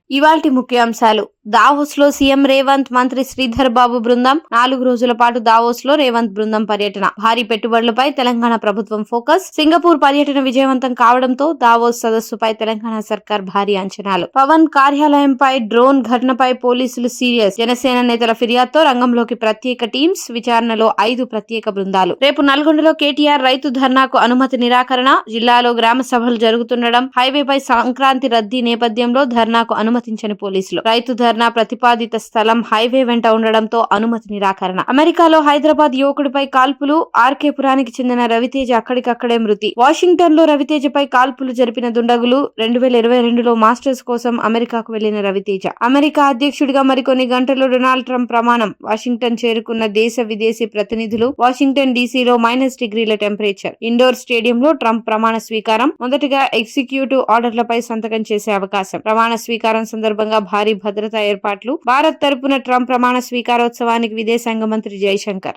ఇవాల్టి ముఖ్యాంశాలు. దావోస్ లో సీఎం రేవంత్, మంత్రి శ్రీధర్ బాబు బృందం 4 రోజుల పాటు దావోస్ లో రేవంత్ బృందం పర్యటన. భారీ పెట్టుబడులపై తెలంగాణ ప్రభుత్వం ఫోకస్. సింగపూర్ పర్యటన విజయవంతం కావడంతో దావోస్ సదస్సుపై తెలంగాణ సర్కార్ భారీ అంచనాలు. పవన్ కార్యాలయంపై డ్రోన్ ఘటనపై పోలీసులు సీరియస్. జనసేన నేతల ఫిర్యాదుతో రంగంలోకి ప్రత్యేక టీమ్స్. విచారణలో 5 ప్రత్యేక బృందాలు. రేపు నల్గొండలో కేటీఆర్ రైతు ధర్నాకు అనుమతి నిరాకరణ. జిల్లాలో గ్రామ సభలు జరుగుతుండడం. హైవేపై సంక్రాంతి రద్దీ నేపథ్యంలో ధర్నాకు అనుమతించని పోలీసులు. రైతు ధర్నా ప్రతిపాదిత స్థలం హైవే వెంట ఉండడంతో అనుమతి నిరాకరణ. అమెరికాలో హైదరాబాద్ యువకుడిపై కాల్పులు. ఆర్కే పురానికి చెందిన రవితేజ అక్కడికక్కడే మృతి. వాషింగ్టన్ లో రవితేజపై కాల్పులు జరిపిన దుండగులు. 2022లో మాస్టర్స్ కోసం అమెరికాకు వెళ్లిన రవితేజ. అమెరికా అధ్యక్షుడిగా మరికొన్ని గంటల్లో డొనాల్డ్ ట్రంప్ ప్రమాణం. వాషింగ్టన్ చేరుకున్న దేశ విదేశీ ప్రతినిధులు. వాషింగ్టన్ డీసీలో -డిగ్రీల టెంపరేచర్. ఇండోర్ స్టేడియంలో ట్రంప్ ప్రమాణ స్వీకారం. మొదటగా ఎగ్జిక్యూటివ్ ఆర్డర్లపై సంతకం చేసే అవకాశం. ప్రమాణ స్వీకారం సందర్భంగా భారీ భద్రతా ఏర్పాట్లు. భారత్ తరపున ట్రంప్ ప్రమాణ స్వీకారోత్సవానికి విదేశాంగ మంత్రి జైశంకర్.